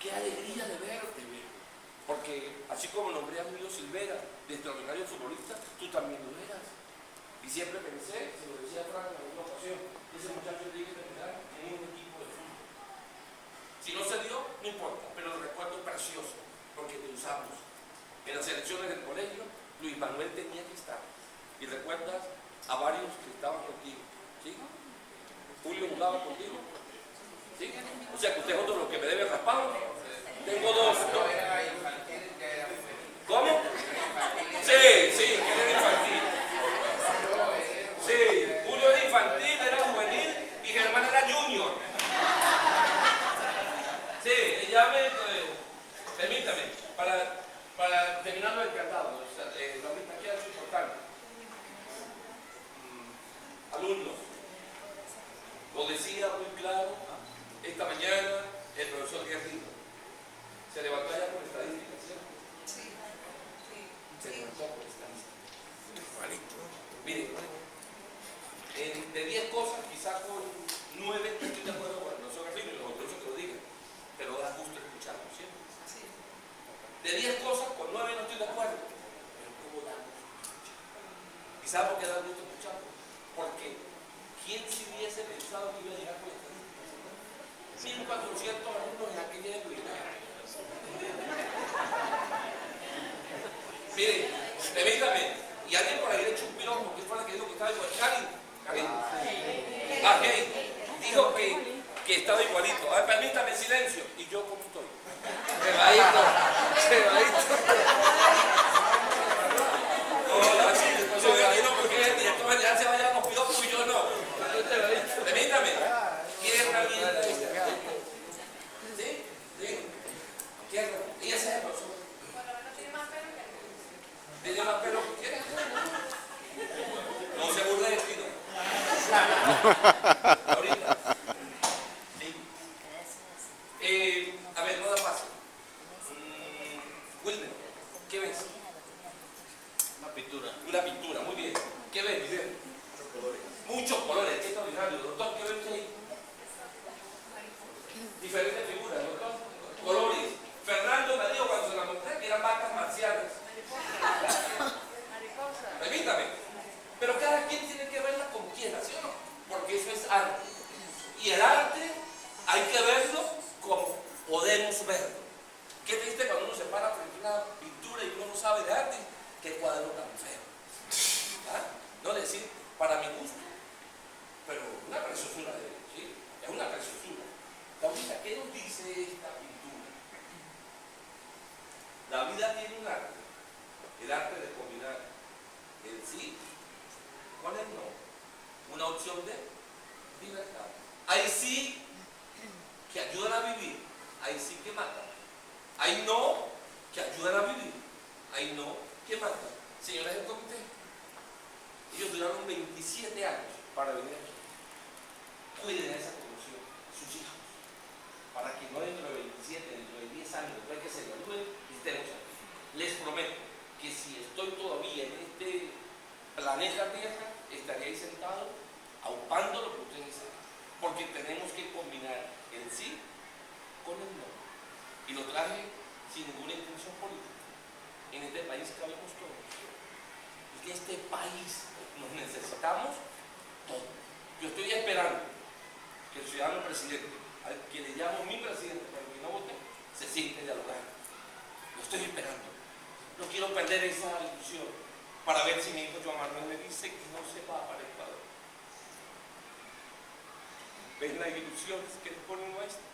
qué alegría de verte, viejo. Porque así como nombré a Emilio Silvera de extraordinario futbolista, tú también lo eras. Y siempre pensé, se lo decía a Frank en alguna ocasión, que ese muchacho tiene que terminar en un equipo de fútbol. Si no se dio, no importa, pero el recuerdo es precioso, porque te usamos. En las elecciones del colegio, Luis Manuel tenía que estar. Y recuerdas a varios que estaban contigo. ¿Sí? Julio jugaba contigo. ¿Sí? O sea que usted es otro de los que me debe raspado. Tengo dos. ¿Cómo? Sí, sí, que era infantil. Sí, Julio era infantil, era juvenil y Germán era junior. Sí, llame, permítame, para terminar lo encantado, la misma que es importante. Alumnos, lo decía muy claro esta mañana el profesor Guerrero. Se levantó allá por estadística, ¿cierto? Sí. Se levantó por estadística. Miren, de 10 cosas, quizás con 9 estoy de acuerdo con el profesor Guerrero y los otros que lo digan, pero da gusto escucharlo siempre. De 10 cosas, con 9 no estoy de acuerdo, pero ¿cómo da gusto escucharlo? ¿Y sabe por qué da gusto escucharlo? Porque ¿quién se hubiese pensado que iba a llegar con estadísticas? 1.400 alumnos en aquella época. Miren, permítame, y alguien por ahí le echó un piropo, que fue la que dijo que estaba igual. Karin. Ah, dijo que estaba igualito. A ver, permítame, silencio. ¿Y yo cómo estoy? Cebadito. No, porque el director general se vaya a los piropos y yo no. Permítame. ¿Quién es herramienta esta? ¿Sí? ¿Qué herramienta? Ella es el profesor. ¿Tiene más pelo que quiere? No se burla de ti, ¿no? Ahorita. Sí. A ver, no da fácil. Wilmer, ¿qué ves? Una pintura. Una pintura, muy bien. ¿Qué ves? Muchos colores. Muchos colores, qué extraordinario. Doctor, ¿qué ves ahí? Diferentes figuras, doctor. Colores. Fernando me dijo cuando se la mostré que eran vacas marcianas. Permítame. Pero cada quien tiene que verla como quiera, ¿sí o no? Porque eso es arte. Y el arte hay que verlo como podemos verlo. Qué triste cuando uno se para frente a una pintura y uno no sabe de arte. Qué cuadro tan feo. ¿Ah? No decir, para mi gusto, pero una preciosura de él, ¿sí? Es una preciosura. Ahorita, ¿qué nos dice esta pintura? La vida tiene un arte, el arte de combinar el sí con el no, una opción de libertad. Hay sí que ayudan a vivir, hay sí que matan, hay no que ayudan a vivir, hay no que matan. Señores del comité, ellos duraron 27 años para venir aquí. Cuiden esa conclusión, sus hijos, para que no dentro de 27, dentro de 10 años, después que se gradúen, estemos aquí. Les prometo que si estoy todavía en este planeta Tierra, estaré ahí sentado, aupando lo que ustedes saben. Porque tenemos que combinar el sí con el no. Y lo traje sin ninguna intención política. En este país cabemos todos. Y que este país nos necesitamos todos. Yo estoy esperando que el ciudadano presidente, al que le llamo mi presidente, para que no vote, se siente dialogar. Lo estoy esperando. No quiero perder esa ilusión para ver si mi hijo Joan Manuel me dice que no se va para Ecuador. ¿Ven las ilusiones que le ponen nuestras?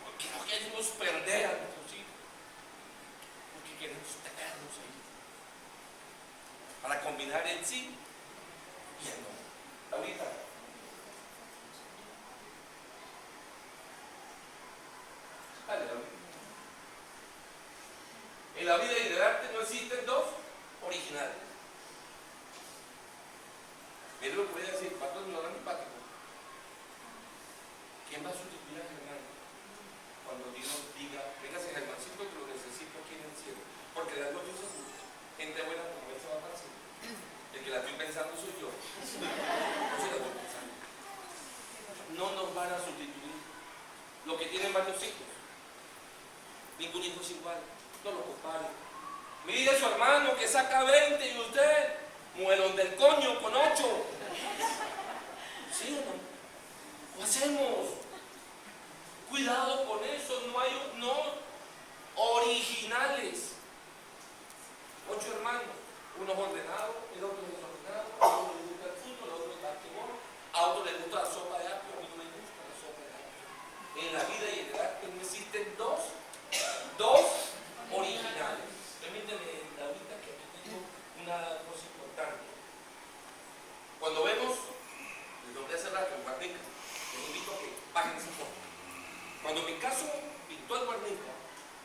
Porque no queremos perder a nuestros hijos. Porque queremos tenerlos ahí. Para combinar el sí y el no. Ahorita. Dale, ahorita. En la vida y en el arte no existen dos originales. Miren lo que voy a decir, patrón, no era empático. ¿Quién va a sustituir a Germán? Cuando Dios diga, véngase Germancito que lo necesito aquí en el cielo. Porque de algo yo seguro, gente buena como él se va a pasar. El que la estoy pensando soy yo. No se la estoy pensando. No nos van a sustituir. Los que tienen varios hijos, Ningún hijo es igual, no lo compare. Mire su hermano que saca 20 y usted, muelón del coño con 8. ¿Sí o no? Lo hacemos. Cuidado con eso, no originales. 8 hermanos, uno es ordenado, el otro es desordenado, a uno le gusta el fútbol, a otro el basquetbol, a otro le gusta la sopa de apio, a mí no me gusta la sopa de apio. En la vida y en el arte no existen dos originales. Permíteme, Laurita, que aquí tengo una cosa importante. Cuando vemos, les nombré hace rato en Guarnica, les invito a que bajen esa foto. Cuando Picasso pintó el Guarnica,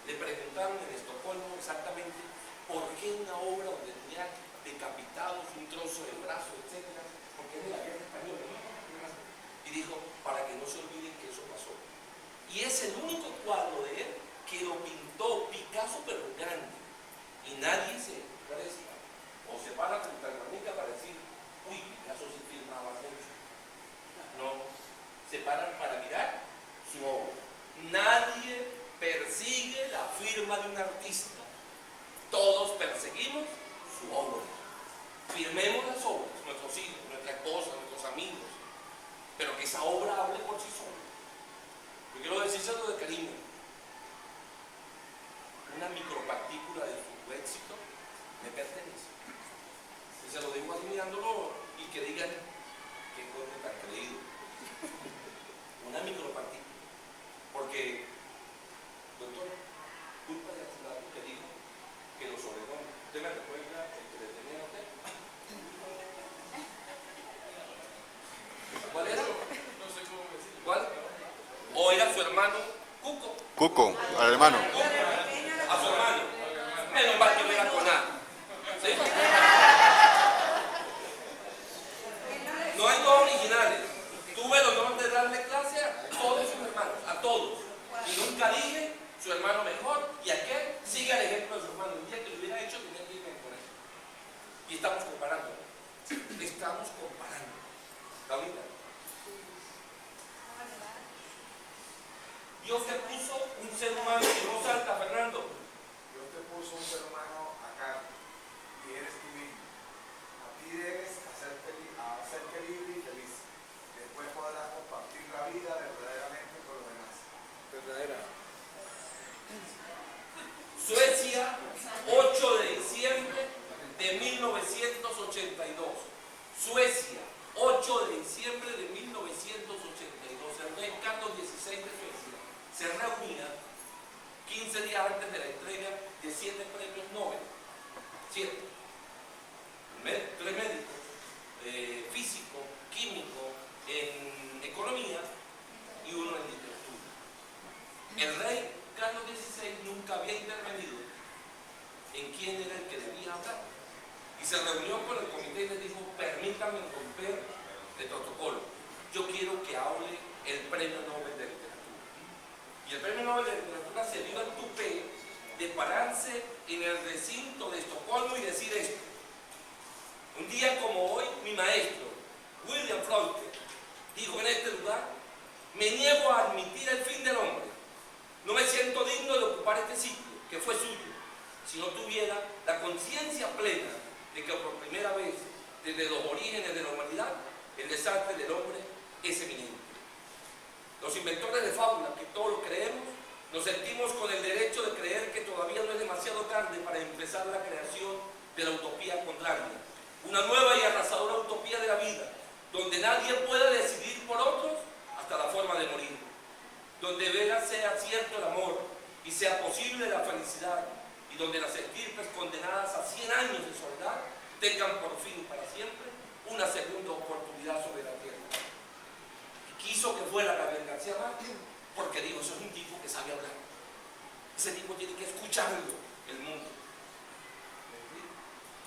le preguntaron en Estocolmo exactamente por qué una obra donde tenía decapitados, un trozo de brazo, etc., porque es de la guerra española, ¿no? Y dijo, para que no se olviden que eso pasó. Y es el único cuadro de él que lo pintó Picasso, pero grande. Y nadie se presta o se para contra el Guarnica para decir, uy, Picasso se filmaba mucho. No, se paran para mirar su obra. Nadie persigue la firma de un artista. Todos perseguimos su obra. Firmemos las obras, nuestros hijos, nuestra esposa, nuestros amigos, pero que esa obra hable por sí sola. Yo quiero decírselo de cariño. Una micropartícula de su éxito me pertenece. Y se lo digo así mirándolo y que digan qué cosa tan creído. Una micropartícula. Porque, doctor, culpa de Achurado que dijo que los oregones. ¿Usted me recuerda el que le tenía a usted? ¿Cuál era? No sé cómo decirlo. ¿Cuál? ¿O era su hermano Cuco? Cuco, al hermano. A su hermano. Menos mal que no era con A. ¿Sí? No hay dos originales. Tuve el honor de darle clase a todos sus hermanos, a todos. Y nunca dije su hermano mejor y aquel sigue el ejemplo de su hermano. El día que lo hubiera hecho tenía que irme con él. Y estamos comparando. Estamos comparando. Laurita. Dios te puso un ser humano que no salta, Fernando. Dios te puso un ser humano acá y eres tú mismo. A ti debes hacerte libre y feliz. Después podrás compartir la vida verdaderamente con los demás. Verdadera. Suecia, 8 de diciembre de 1982. Suecia, 8 de diciembre de 1982. El rey Carlos XVI de Suecia se reunía 15 días antes de la entrega de 7 premios Nobel. 7. 3 médicos, físico, químico, en economía y uno en literatura. El rey Carlos XVI nunca había intervenido en quién era el que debía hablar. Y se reunió con el comité y les dijo, permítanme romper el protocolo. Yo quiero que hable el premio Nobel de literatura. Y el premio Nobel de literatura se dio al tupé de pararse en el recinto de Estocolmo y decir esto. Un día como hoy, mi maestro, William Freud, dijo en este lugar, me niego a admitir el fin del hombre. No me siento digno de ocupar este sitio, que fue suyo, si no tuviera la conciencia plena de que por primera vez, desde los orígenes de la humanidad, el desastre del hombre es eminente. Los inventores de fábulas, que todos lo creemos, nos sentimos con el derecho de creer que todavía no es demasiado tarde para empezar la creación de la utopía contraria. Una nueva y arrasadora utopía de la vida, donde nadie pueda decidir por otros hasta la forma de morir. Donde veras sea cierto el amor y sea posible la felicidad, y donde las estirpes condenadas a 100 años de soledad tengan por fin para siempre una segunda oportunidad sobre la tierra. Y quiso que fuera Gabriel García Márquez, porque digo, eso es un tipo que sabe hablar. Ese tipo tiene que escucharlo el mundo.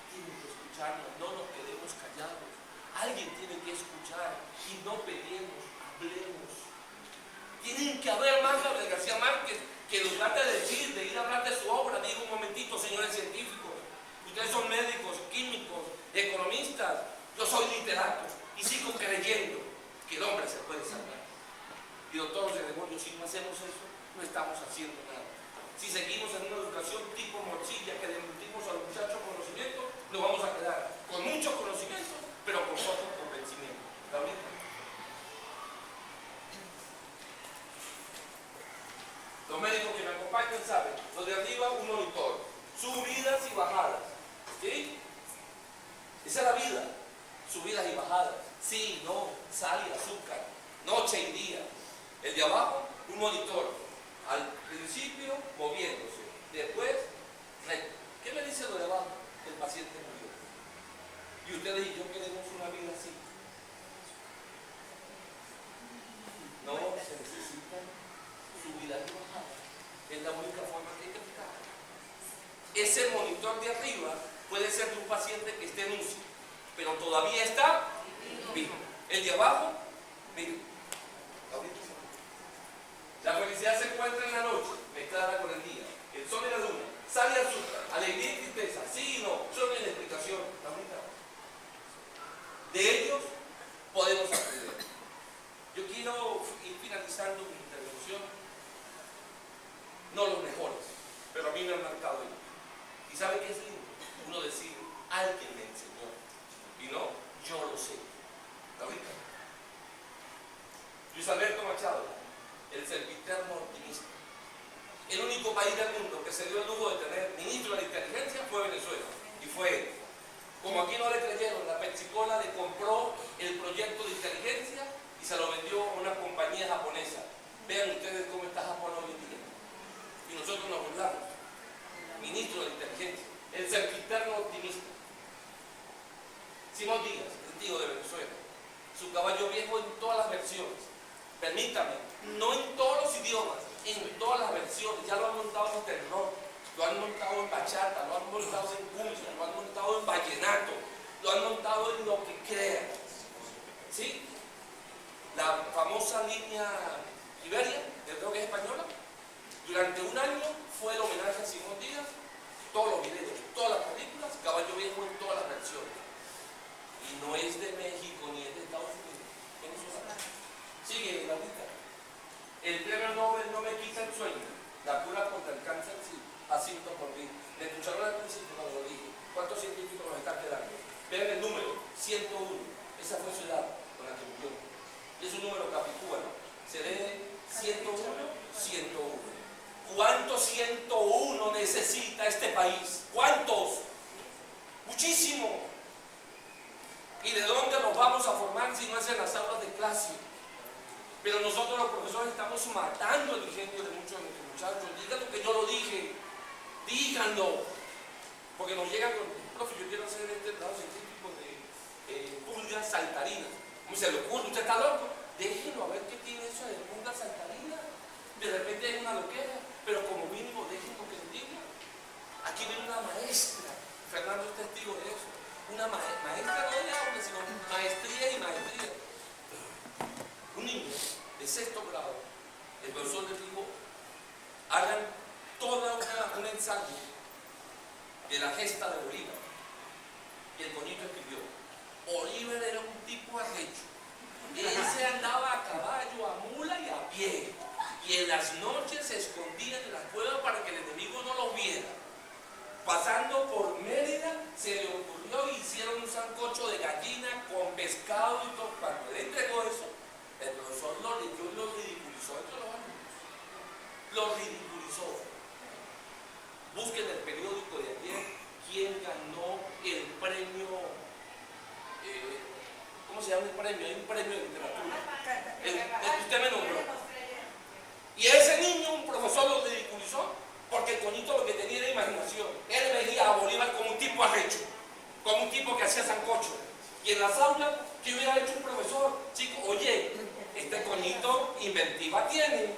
Tiene que escucharnos, no nos quedemos callados. Alguien tiene que escuchar y no peleemos, hablemos. Tienen que haber más Gabriel García Márquez que nos trate de decir, de ir a hablar de su obra. Digo un momentito, señores científicos, ustedes son médicos, químicos, economistas, yo soy literato y sigo creyendo que el hombre se puede salvar. Y doctor de demonios, si no hacemos eso, no estamos haciendo nada. Si seguimos en una educación tipo morcilla que le emitimos a los muchachos conocimiento, nos vamos a quedar con muchos conocimientos, pero con pocos convencimientos. ¿Ahorita? Los médicos que me acompañan saben, los de arriba un monitor, subidas y bajadas, ¿sí? Esa es la vida, subidas y bajadas, sí, no, sal y azúcar, noche y día. El de abajo, un monitor, al principio moviéndose, después recto. ¿Qué me dice lo de abajo? El paciente murió. Y ustedes y yo queremos una vida así. No se necesitan subidas y bajadas. Es la única forma que hay que aplicar. Ese monitor de arriba puede ser de un paciente que esté en UCI, pero todavía está vivo. El de abajo, vivo. La felicidad se encuentra en la noche, mezclada con el día. El sol y la luna, sal y azúcar, alegría y tristeza, sí y no, son en la explicación. De ellos podemos aprender. Yo quiero ir finalizando mi intervención, no los mejores, pero a mí me han marcado ellos. ¿Y sabe qué es lindo? Uno decir, alguien me enseñó, y no, yo lo sé. ¿Ahorita? Luis Alberto Machado, el sempiterno optimista. El único país del mundo que se dio el lujo de tener ministro de la inteligencia fue Venezuela, y fue él. Como aquí no le creyeron, la Pepsi-Cola le compró el proyecto de inteligencia y se lo vendió a una compañía japonesa. Vean ustedes cómo está Japón hoy en día. Y nosotros nos burlamos. Ministro de la inteligencia, el sempiterno optimista. Simón Díaz, el tío de Venezuela. Su caballo viejo en todas las versiones. Permítame, no en todos los idiomas, en todas las versiones. Ya lo han montado en terror, lo han montado en bachata, lo han montado en cumbia, lo han montado en vallenato, lo han montado en lo que crean. ¿Sí? La famosa línea Iberia, creo que es española, durante un año fue el homenaje a Simón Díaz, todos los videos, todas las películas, caballo viejo en todas las versiones. Y no es de México ni es de Estados Unidos. Sigue la lista. El premio Nobel no me quita el sueño. La cura contra el cáncer sí. Asiento por mí. Le escucharon al principio cuando lo dije. ¿Cuántos científicos nos están quedando? Vean el número, 101. Esa fue su edad con la que murió. Y es un número capicúano. Se lee 101, 101. ¿Cuántos 101 necesita este país? ¿Cuántos? Muchísimo. ¿Y de dónde nos vamos a formar si no es en las aulas de clase? Pero nosotros los profesores estamos matando el ingenio de muchos de nuestros muchachos. Díganlo que yo lo dije. Díganlo. Porque nos llegan con, profe, yo quiero hacer este trabajo científico de pulgas saltarinas. ¿Cómo se le ocurre? ¿Usted está loco? Déjenlo a ver qué tiene eso de pulgas saltarinas. De repente hay una loquera. Pero como mínimo déjenlo que lo diga. Aquí viene una maestra. Fernando es testigo de eso. Una maestra no de aula, sino maestría y maestría. Un niño de sexto grado, el profesor les dijo, hagan toda un ensayo de la gesta de Bolívar. Y el coñito escribió, Bolívar era un tipo arrecho. Él se andaba a caballo, a mula y a pie. Y en las noches se escondía en las cuevas para que el enemigo no lo viera. Pasando por Mérida, se le ocurrió y hicieron un sancocho de gallina con pescado y todo. Cuando le entregó eso, el profesor lo leyó y lo ridiculizó entre los alumnos. Lo ridiculizó. Busquen el periódico de ayer quién ganó el premio. ¿Cómo se llama el premio? Hay un premio de literatura. El que usted me nombró. Y a ese niño un profesor lo ridiculizó porque el coñito lo que tenía era imaginación. Él veía a Bolívar como un tipo arrecho, como un tipo que hacía sancocho. Y en las aulas, ¿qué hubiera hecho un profesor? Chico, oye, este coñito inventiva tiene.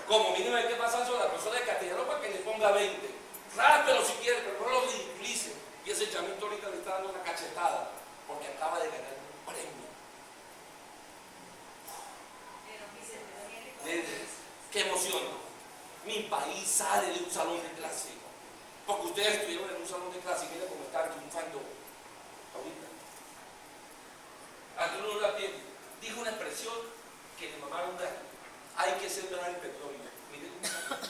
Como mínimo hay que pasar sobre la profesora de castellano para que le ponga 20. Rápelo si quiere, pero no lo ridiculice. Y ese chamito ahorita le está dando una cachetada porque acaba de ganar un premio. ¡Qué emoción! Mi país sale de un salón de clase. Porque ustedes estuvieron en un salón de clase y miren cómo están triunfando ahorita. Antonio Lapierre dijo una expresión que le mamaron gato. Hay que sembrar el petróleo. Miren cómo está.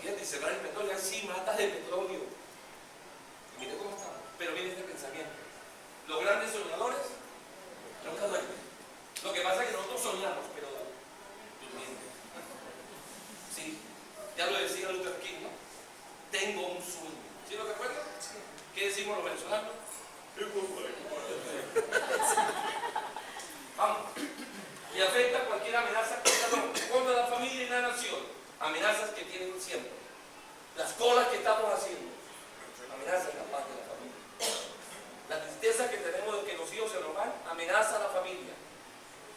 imagínate, cerrar el petróleo, así matas de petróleo. Y mire cómo estamos. Pero mire este pensamiento. Los grandes soñadores nunca duermen. Lo que pasa es que nosotros soñamos, pero durmiendo. Sí, ya lo decía Luther King, ¿no? Tengo un sueño. ¿Sí lo recuerdan? ¿Qué decimos los venezolanos? Vamos. Y afecta cualquier amenaza contra la familia y la nación. Amenazas que tienen siempre. Las colas que estamos haciendo. Amenazan la paz de la familia. La tristeza que tenemos de que los hijos se nos van, amenaza a la familia.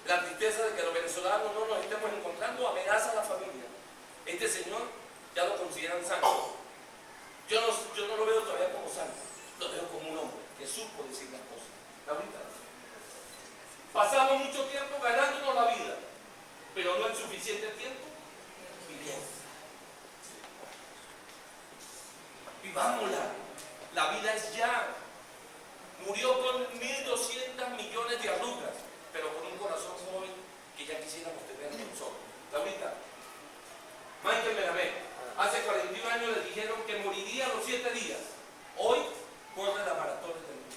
La tristeza de que los venezolanos no nos estemos encontrando, amenaza a la familia. Este señor ya lo consideran santo. Yo no lo veo todavía como santo, lo veo como un hombre que supo decir las cosas. Ahorita pasamos mucho tiempo ganándonos la vida, pero no el suficiente tiempo viviendo. Vivámosla. La vida es ya. Murió con 1.200 millones de arrugas, pero con un corazón joven que ya quisiéramos tener nosotros. Ahorita, Michael Melamé, hace 41 años le dijeron que moriría a los 7 días. Hoy corre la maratón del mundo.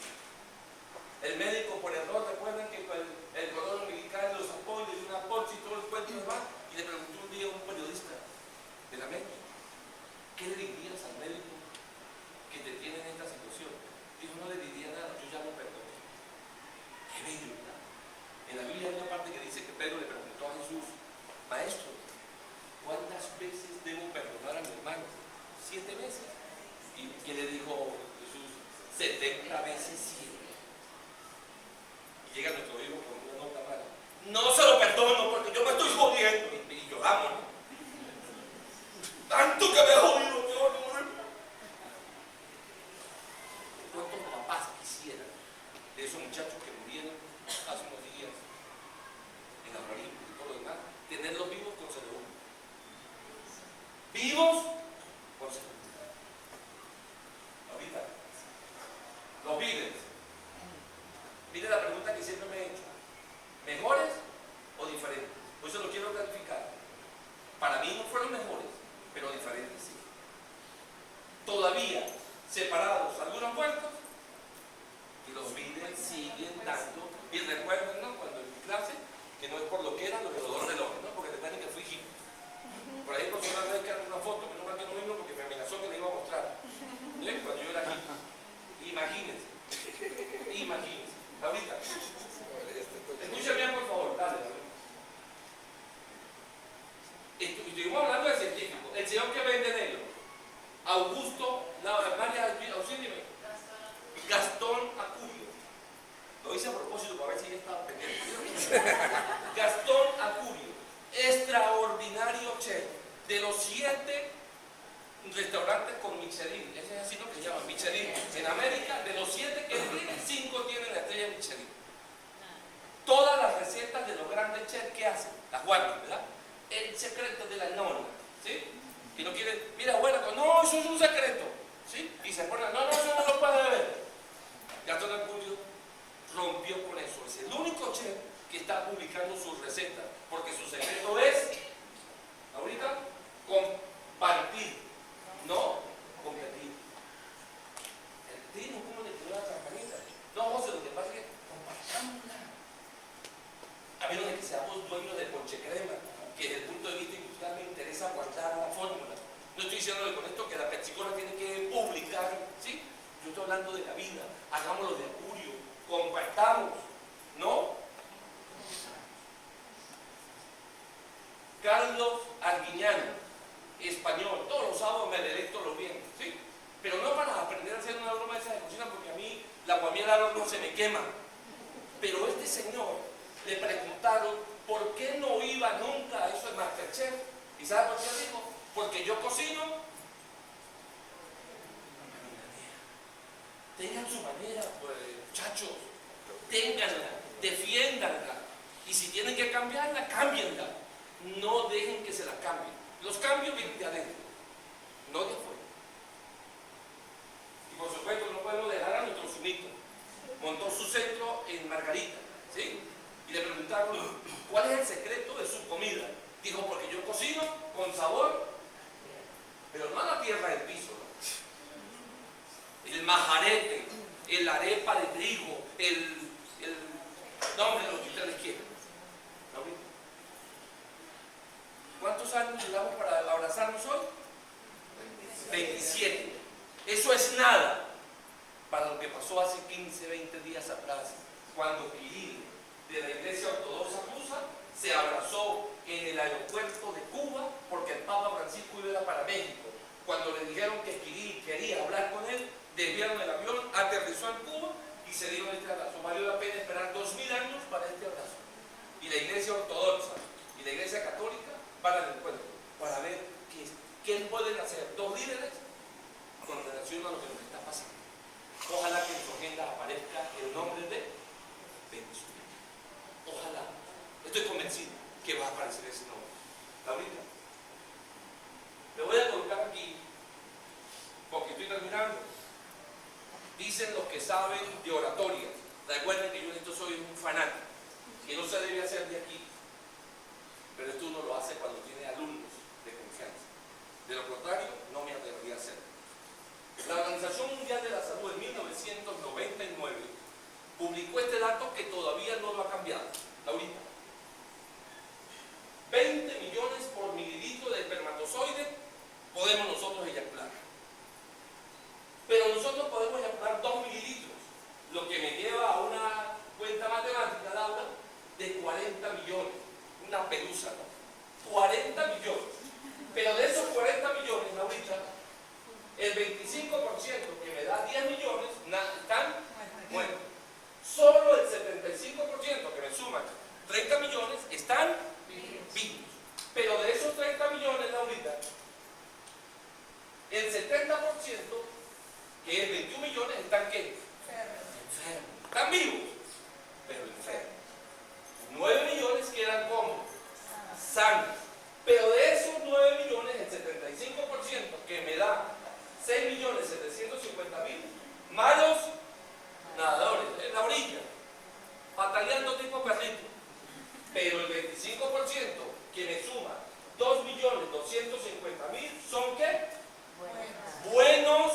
El médico, por error, recuerdan que el cordón umbilical los apoyos y una porcha y todo el cuento demás, y le preguntó un día a un periodista de la México, ¿qué le dirías al médico que te tiene en esta situación? Dijo, no le diría nada, yo ya lo perdoné. Qué bello, ¿verdad? En la Biblia hay una parte que dice que Pedro le preguntó a Jesús, maestro, ¿cuántas veces debo perdonar a mi hermano? 7 veces. ¿Y qué le dijo Jesús? 70 veces 7. Y llega nuestro hijo con una nota mala. No se lo perdono porque yo me estoy jodiendo. Y lloramos, ¿no? Tanto que me he jodido, Dios, no. ¿Cuántos papás quisieran de esos muchachos que murieron hace unos días en la Marín y todo lo demás, tenerlos vivos con salud? Vivos con salud. Ahorita, los líderes. Mire la pregunta que siempre me he hecho. ¿Mejores o diferentes? Por eso lo quiero clarificar. Para mí no fueron mejores, pero diferentes sí. Todavía separados algunos puestos y los líderes siguen dando. Y recuerden, ¿no? Cuando en mi clase, que no es por lo que era, lo que los dos relojes, ¿no? Porque recuerden que fui hippie. Por ahí el profesor me que una foto, menos mal que no vino porque me amenazó que le iba a mostrar. ¿Ven? Cuando yo era hippie. Imagínense. Imagínense. Ahorita. Escuchen bien, por favor. Dale. Estuvimos hablando de científico. El señor que vende negro. Augusto, María, auxíliame. Gastón Acurio. Lo hice a propósito para ver si ya estaba pendiente. Gastón Acurio. Extraordinario chef. De los 7 restaurantes con Michelin. Ese es así lo que se llama Michelin. En América, de los 7 que tienen, 5 tienen la estrella Michelin. Todas las recetas de los grandes chefs, ¿qué hacen? Las guardan, ¿verdad? El secreto de la nona, ¿sí? Y no quieren, mira, bueno, no, eso es un secreto, ¿sí? Y se ponen, no, eso no lo puede ver. Gastón Acurio rompió con eso. Es el único chef que está publicando sus recetas, porque su secreto es, ahorita, compartir, no competir. El tino, ¿cómo le quedó la campanita? No, José, lo que pasa es que compartámosla. A menos de que seamos dueños de Ponche Crema, que desde el punto de vista industrial me interesa guardar la fórmula. No estoy diciendo con esto que la Pepsi-Cola tiene que publicar, ¿sí? Yo estoy hablando de la vida. Hagámoslo de Acurio, compartamos, ¿no? Carlos Arguiñano, español, todos los sábados me delecto los bienes, ¿sí? Pero no para aprender a hacer una broma esa de cocina, porque a mí la guamiela al horno se me quema. Pero este señor le preguntaron por qué no iba nunca a eso de Masterchef. ¿Y sabe por qué dijo? Porque yo cocino. Tengan su manera, pues, muchachos. Ténganla, defiéndanla. Y si tienen que cambiarla, cámbienla. No dejen que se la cambien. Los cambios vienen de adentro, no de afuera. Y por supuesto no podemos dejar a nuestro sumito. Montó su centro en Margarita, ¿sí? Y le preguntaron, ¿cuál es el secreto de su comida? Dijo, porque yo cocino con sabor, pero tierra del piso, ¿no? El majarete, el arepa de trigo, el nombre de lo que ustedes quieran. ¿No? ¿Cuántos años llevamos para abrazarnos hoy? 27. Eso es nada para lo que pasó hace 15, 20 días atrás, cuando Kirill de la Iglesia Ortodoxa Rusa se abrazó en el aeropuerto de Cuba porque el Papa Francisco iba para México. Cuando le dijeron que Kirill quería hablar con él, desviaron el avión, aterrizó en Cuba y se dieron este abrazo. Valió la pena esperar 2000 años para este abrazo. Y la Iglesia Ortodoxa y la Iglesia Católica van al encuentro para ver qué pueden hacer dos líderes con relación a lo que nos está pasando. Ojalá que en su agenda aparezca el nombre de Venezuela. Ojalá. Estoy convencido que va a aparecer ese nombre. Ahorita. Le voy a colocar aquí, porque estoy terminando. Dicen los que saben de oratoria. Recuerden que yo en esto soy un fanático, que no se debe hacer de aquí. Pero esto uno lo hace cuando tiene alumnos de confianza. De lo contrario, no me atrevería a hacerlo. La Organización Mundial de la Salud en 1999 publicó este dato que todavía no lo ha cambiado. Ahorita. 20 millones por mililitro de espermatozoide podemos nosotros eyacular. Pero nosotros podemos eyacular 2 mililitros, lo que me lleva a una cuenta matemática, Laura, de 40 millones. Una pelusa, ¿no? 40 millones. Pero de esos 40 millones, Laurita, el 25% que me da 10 millones están muertos. Solo el 75% que me suman 30 millones están vivos. Pero de esos 30 millones, Laurita, el 70%, que es 21 millones, están ¿qué? Enfermos. Están vivos, pero enfermos. 9 millones quedan como sanos. Pero de esos 9 millones, el 75% que me da 6.750.000 malos nadadores en la orilla, pataleando tipo perrito. Pero el 25% que me suma 2.250.000 son ¿qué? Buenos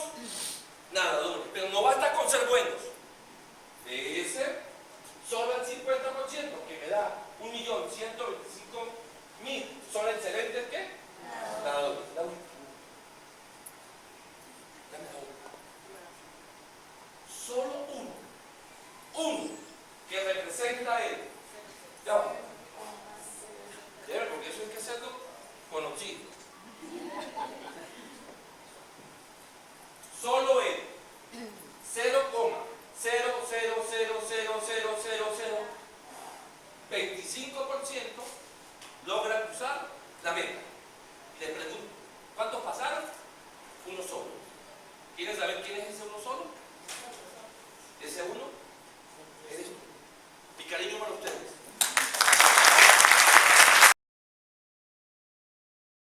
nadadores. Pero no basta con ser buenos. De ese, solo el 50% que me da 1.125.000 son excelentes ¿qué? Nadadores. Solo uno que representa a él. Ya va. Porque eso hay que hacerlo conocido. Solo él, 0,000000025% logra cruzar la meta. Y les pregunto, ¿cuántos pasaron? Uno solo. ¿Quieren saber quién es ese uno solo? Ese uno